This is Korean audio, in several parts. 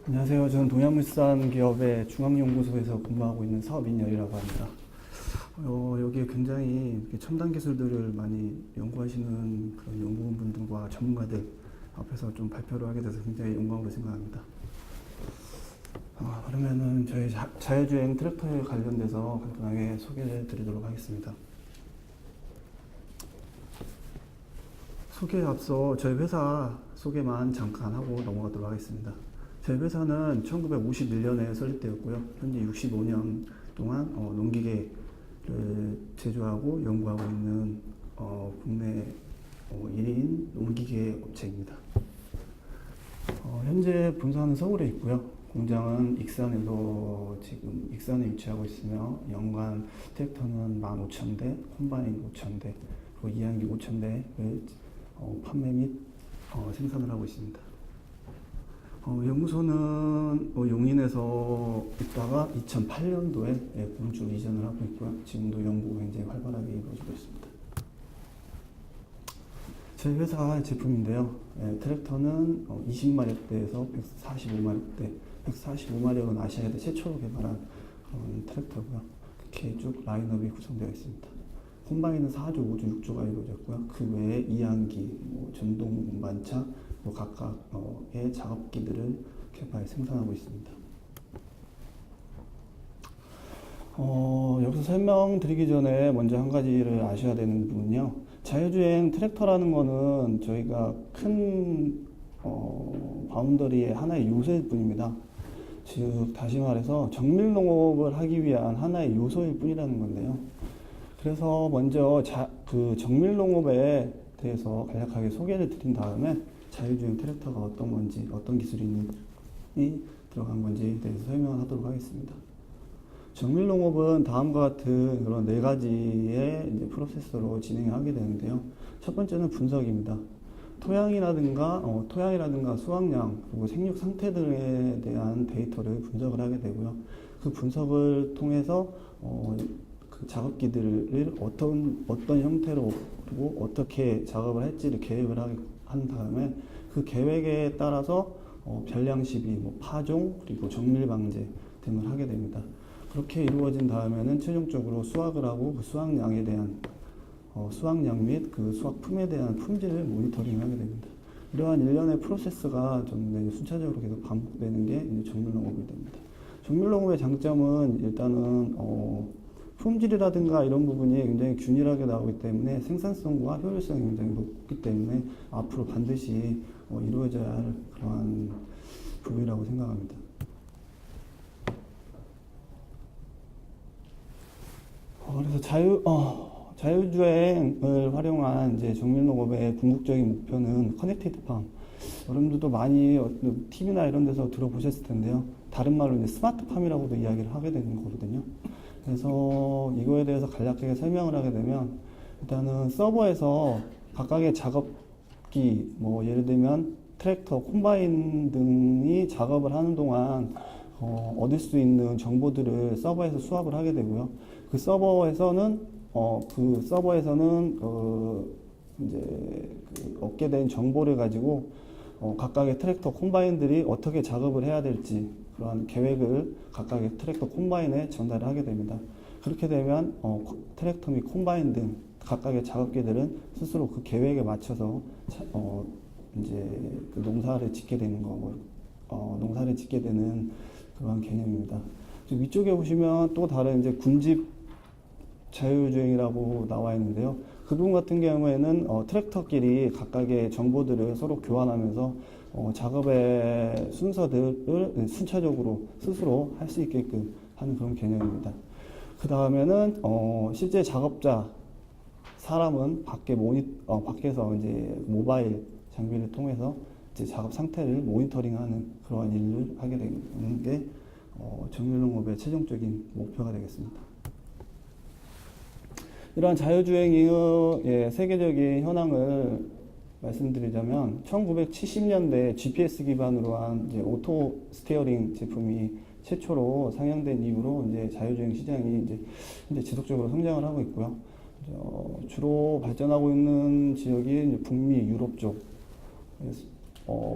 안녕하세요. 저는 동양물산 기업의 중앙연구소에서 근무하고 있는 사업인열이라고 합니다. 여기에 굉장히 이렇게 첨단 기술들을 많이 연구하시는 그런 연구원분들과 전문가들 앞에서 좀 발표를 하게 돼서 굉장히 영광으로 생각합니다. 그러면은 저희 자율주행 트랙터에 관련돼서 간단하게 소개를 드리도록 하겠습니다. 소개에 앞서 저희 회사 소개만 잠깐 하고 넘어가도록 하겠습니다. 저희 회사는 1951년에 설립되었고요. 현재 65년 동안 농기계를 제조하고 연구하고 있는 국내 1인 농기계 업체입니다. 현재 본사는 서울에 있고요. 공장은 익산에서 지금 익산에 위치하고 있으며 연간 트랙터는 15,000대, 콤바인 5,000대, 그리고 이항기 5,000대를 판매 및 생산을 하고 있습니다. 연구소는 용인에서 있다가 2008년도에 공주로 이전을 하고 있고요. 지금도 연구가 굉장히 활발하게 이루어지고 있습니다. 저희 회사 제품인데요. 트랙터는 20마력대에서 145마력대, 145마력은 아시아에서 최초로 개발한 그런 트랙터고요. 이렇게 쭉 라인업이 구성되어 있습니다. 콤바인은 4조, 5조, 6조가 이루어졌고요. 그 외에 이항기, 전동 운반차, 각각의 작업기들을 개발, 생산하고 있습니다. 여기서 설명드리기 전에 먼저 한 가지를 아셔야 되는 부분은요. 자율주행 트랙터라는 거는 저희가 큰 바운더리의 하나의 요소일 뿐입니다. 즉 다시 말해서 정밀농업을 하기 위한 하나의 요소일 뿐이라는 건데요. 그래서 먼저 그 정밀농업에 대해서 간략하게 소개를 드린 다음에 자율주행 트랙터가 어떤 건지, 어떤 기술이 들어간 건지에 대해서 설명을 하도록 하겠습니다. 정밀농업은 다음과 같은 그런 네 가지의 이제 프로세스로 진행하게 되는데요. 첫 번째는 분석입니다. 토양이라든가 수확량, 그리고 생육 상태들에 대한 데이터를 분석을 하게 되고요. 그 분석을 통해서 그 작업기들을 어떤 형태로 그리고 어떻게 작업을 할지를 계획을 한 다음에 그 계획에 따라서 별량 시비, 파종, 그리고 정밀 방제 등을 하게 됩니다. 그렇게 이루어진 다음에는 최종적으로 수확을 하고 그 수확량에 대한 수확량 및 그 수확품에 대한 품질을 모니터링하게 됩니다. 이러한 일련의 프로세스가 좀 순차적으로 계속 반복되는 게 이제 정밀농업이 됩니다. 정밀농업의 장점은 일단은 품질이라든가 이런 부분이 굉장히 균일하게 나오기 때문에 생산성과 효율성이 굉장히 높기 때문에 앞으로 반드시 이루어져야 할 그러한 부분이라고 생각합니다. 그래서 자율주행을 활용한 이제 정밀농업의 궁극적인 목표는 커넥티드 팜. 여러분들도 많이 TV나 이런 데서 들어보셨을 텐데요. 다른 말로 이제 스마트 팜이라고도 이야기를 하게 되는 거거든요. 그래서 이거에 대해서 간략하게 설명을 하게 되면 일단은 서버에서 각각의 작업기, 예를 들면 트랙터, 콤바인 등이 작업을 하는 동안 얻을 수 있는 정보들을 서버에서 수합을 하게 되고요. 그 서버에서는 이제 얻게 된 정보를 가지고 각각의 트랙터, 콤바인들이 어떻게 작업을 해야 될지 그러한 계획을 각각의 트랙터, 콤바인에 전달을 하게 됩니다. 그렇게 되면 트랙터 및 콤바인 등 각각의 작업기들은 스스로 그 계획에 맞춰서 이제 그 농사를 짓게 되는 농사를 짓게 되는 그러한 개념입니다. 위쪽에 보시면 또 다른 이제 군집 자율주행이라고 나와 있는데요. 그 부분 같은 경우에는 트랙터끼리 각각의 정보들을 서로 교환하면서 작업의 순서들을 순차적으로 스스로 할 수 있게끔 하는 그런 개념입니다. 그 다음에는 실제 작업자 사람은 밖에서 이제 모바일 장비를 통해서 이제 작업 상태를 모니터링하는 그러한 일을 하게 되는 게 정밀농업의 최종적인 목표가 되겠습니다. 이러한 자율주행의 세계적인 현황을 말씀드리자면 1970년대 GPS 기반으로 한 이제 오토 스티어링 제품이 최초로 상용된 이후로 이제 자율주행 시장이 이제 지속적으로 성장을 하고 있고요. 주로 발전하고 있는 지역이 이제 북미, 유럽 쪽,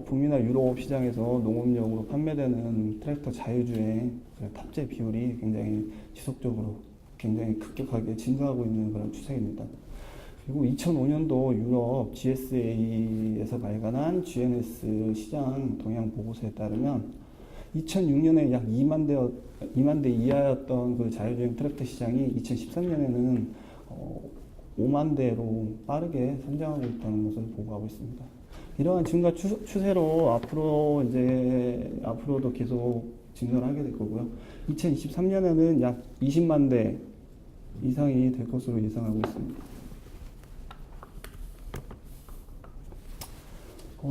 북미나 유럽 시장에서 농업용으로 판매되는 트랙터 자유주행 탑재 비율이 굉장히 지속적으로 굉장히 급격하게 증가하고 있는 그런 추세입니다. 그리고 2005년도 유럽 GSA에서 발간한 GNS 시장 동향 보고서에 따르면 2006년에 약 2만 대 이하였던 그 자율주행 트랙터 시장이 2013년에는 5만 대로 빠르게 성장하고 있다는 것을 보고하고 있습니다. 이러한 증가 추세로 앞으로도 계속 증가를 하게 될 거고요. 2023년에는 약 20만 대 이상이 될 것으로 예상하고 있습니다.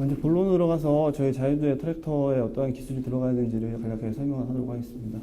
이제 본론으로 들어가서 저희 자율주행 트랙터에 어떠한 기술이 들어가야 되는지를 간략하게 설명을 하도록 하겠습니다.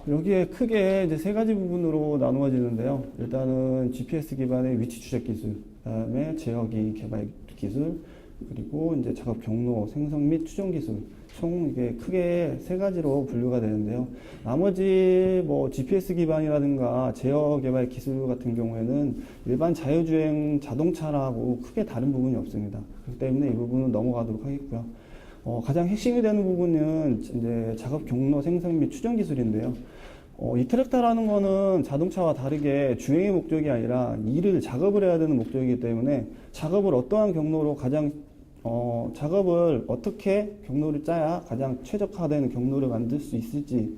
여기에 크게 이제 세 가지 부분으로 나누어지는데요. 일단은 GPS 기반의 위치 추적 기술, 그다음에 제어기 개발 기술, 그리고 이제 작업 경로 생성 및 추종 기술. 총 이게 크게 세 가지로 분류가 되는데요. 나머지 뭐 GPS 기반이라든가 제어 개발 기술 같은 경우에는 일반 자율주행 자동차라고 크게 다른 부분이 없습니다. 그렇기 때문에 이 부분은 넘어가도록 하겠고요. 가장 핵심이 되는 부분은 이제 작업 경로 생성 및 추정 기술인데요. 이 트랙터라는 거는 자동차와 다르게 주행의 목적이 아니라 작업을 해야 되는 목적이기 때문에 작업을 어떠한 경로로 작업을 어떻게 경로를 짜야 가장 최적화되는 경로를 만들 수 있을지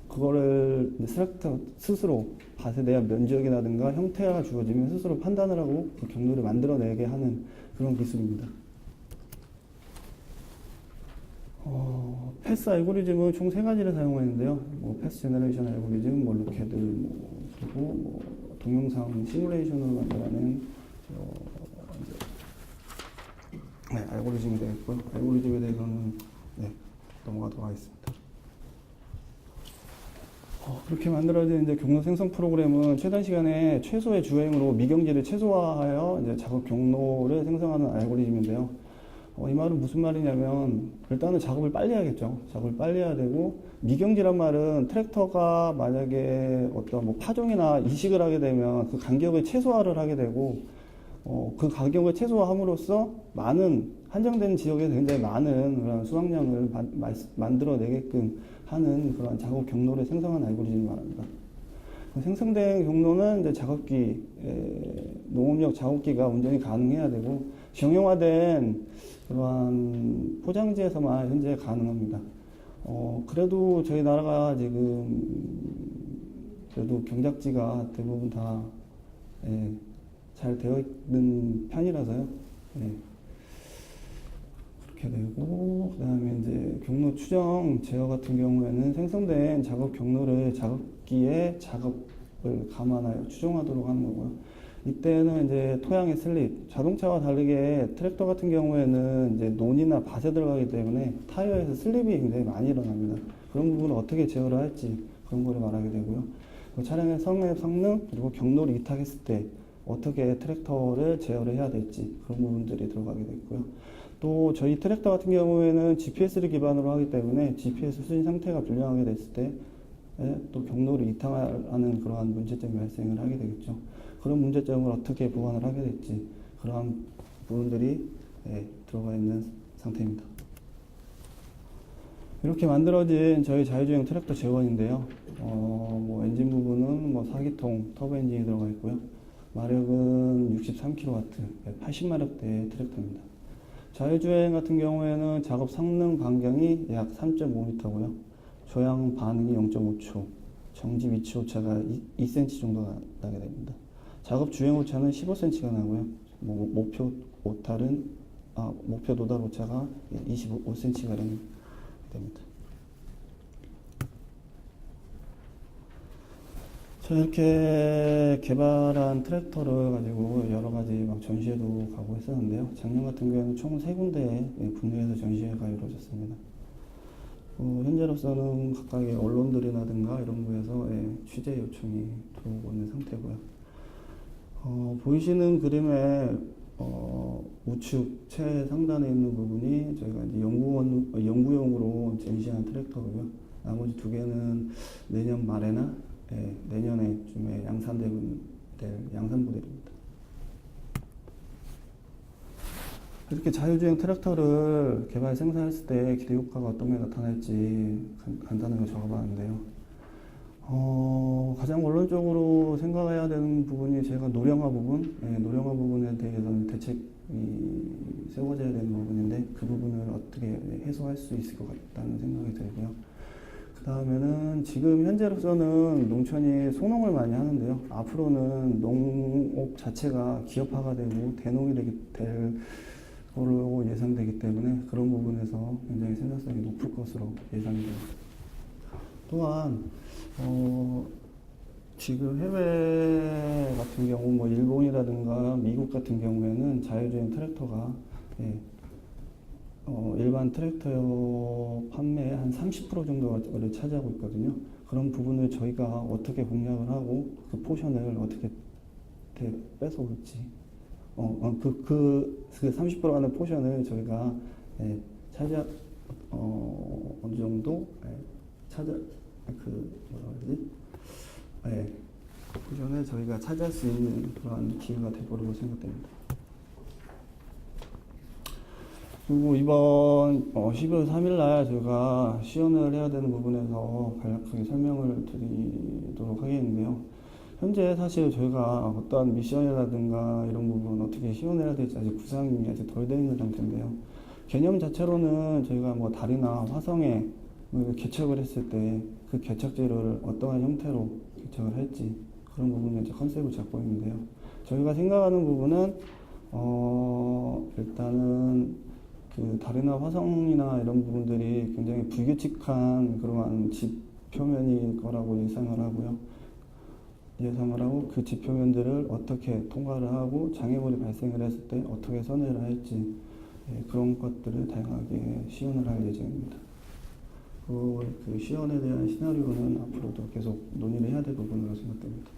그거를 트랙터 스스로 밭에 대한 면적이라든가 형태가 주어지면 스스로 판단을 하고 그 경로를 만들어내게 하는 그런 기술입니다. 패스 알고리즘은 총 세 가지를 사용하는데요. 패스 제너레이션 알고리즘, 로케드, 그리고 동영상 시뮬레이션으로 만들어낸 알고리즘이 되겠고요. 알고리즘에 대해서는 넘어가도록 하겠습니다. 그렇게 만들어진 이제 경로 생성 프로그램은 최단 시간에 최소의 주행으로 미경지를 최소화하여 이제 작업 경로를 생성하는 알고리즘인데요. 이 말은 무슨 말이냐면 일단은 작업을 빨리 해야겠죠. 작업을 빨리 해야 되고 미경지란 말은 트랙터가 만약에 어떤 뭐 파종이나 이식을 하게 되면 그 간격을 최소화를 하게 되고 그 간격을 최소화함으로써 한정된 지역에서 굉장히 많은 그런 수확량을 만들어내게끔 하는 그런 작업 경로를 생성한 알고리즘을 말합니다. 생성된 경로는 이제 작업기, 농업용 작업기가 운전이 가능해야 되고 정형화된 그러한 포장지에서만 현재 가능합니다. 그래도 저희 나라가 지금 그래도 경작지가 대부분 다 잘 되어 있는 편이라서요. 그렇게 되고, 그 다음에 이제 경로 추정 제어 같은 경우에는 생성된 작업 경로를 작업기에 작업을 감안하여 추정하도록 하는 거고요. 이때는 이제 토양의 슬립, 자동차와 다르게 트랙터 같은 경우에는 이제 논이나 밭에 들어가기 때문에 타이어에서 슬립이 굉장히 많이 일어납니다. 그런 부분을 어떻게 제어를 할지 그런 거를 말하게 되고요. 차량의 성능 그리고 경로를 이탁했을 때 어떻게 트랙터를 제어를 해야 될지 그런 부분들이 들어가게 됐고요. 또 저희 트랙터 같은 경우에는 GPS를 기반으로 하기 때문에 GPS 수신 상태가 불량하게 됐을 때 또 경로를 이탈하는 그러한 문제점이 발생을 하게 되겠죠. 그런 문제점을 어떻게 보완을 하게 될지 그러한 부분들이 들어가 있는 상태입니다. 이렇게 만들어진 저희 자율주행 트랙터 제원인데요. 엔진 부분은 4기통 터보 엔진이 들어가 있고요. 마력은 63kW, 80마력대의 트랙터입니다. 자율주행 같은 경우에는 작업 성능 반경이 약 3.5m고요. 조향 반응이 0.5초, 정지 위치 오차가 2cm 정도 나게 됩니다. 작업 주행 오차는 15cm가 나고요. 목표 도달 오차가 25cm가 됩니다. 자, 이렇게 개발한 트랙터를 가지고 여러 가지 막 전시회도 가고 했었는데요. 작년 같은 경우에는 총 3군데에 국내에서 전시회가 이루어졌습니다. 현재로서는 각각의 언론들이라든가 이런 곳에서 취재 요청이 들어오고 있는 상태고요. 보이시는 그림의 우측 최상단에 있는 부분이 저희가 이제 연구용으로 전시한 트랙터고요. 나머지 두 개는 내년 말에나 내년에 쯤에 양산부대입니다. 이렇게 자율주행 트랙터를 개발 생산했을 때 기대 효과가 어떤 게 나타날지 간단하게 적어봤는데요. 가장 원론적으로 생각해야 되는 부분이 제가 노령화 부분, 노령화 부분에 대해서는 대책이 세워져야 되는 부분인데 그 부분을 어떻게 해소할 수 있을 것 같다는 생각이 들고요. 그 다음에는 지금 현재로서는 농촌이 소농을 많이 하는데요. 앞으로는 농업 자체가 기업화가 되고 대농이 될 거로 예상되기 때문에 그런 부분에서 굉장히 생산성이 높을 것으로 예상됩니다. 또한 지금 해외 같은 경우 뭐 일본이라든가 미국 같은 경우에는 자율주행 트랙터가 일반 트랙터 판매의 한 30% 정도를 차지하고 있거든요. 그런 부분을 저희가 어떻게 공략을 하고 그 포션을 어떻게 뺏어올지, 그 30% 하는 포션을 저희가 어느 정도 포션을 저희가 차지할 수 있는 그런 기회가 될 거라고 생각됩니다. 그리고 이번 12월 3일날 저희가 시연을 해야 되는 부분에서 간략하게 설명을 드리도록 하겠는데요. 현재 사실 저희가 어떠한 미션이라든가 이런 부분 어떻게 시연해야 될지 아직 구상이 아직 덜 되어 있는 상태인데요. 개념 자체로는 저희가 뭐 달이나 화성에 개척을 했을 때 그 개척 재료를 어떠한 형태로 개척을 할지 그런 부분에 이제 컨셉을 잡고 있는데요. 저희가 생각하는 부분은 일단은 그 달이나 화성이나 이런 부분들이 굉장히 불규칙한 그러한 집 표면일 거라고 예상을 하고 그 집 표면들을 어떻게 통과를 하고 장애물이 발생을 했을 때 어떻게 선회를 할지 그런 것들을 다양하게 시연을 할 예정입니다. 그 시연에 대한 시나리오는 앞으로도 계속 논의를 해야 될 부분으로 생각됩니다.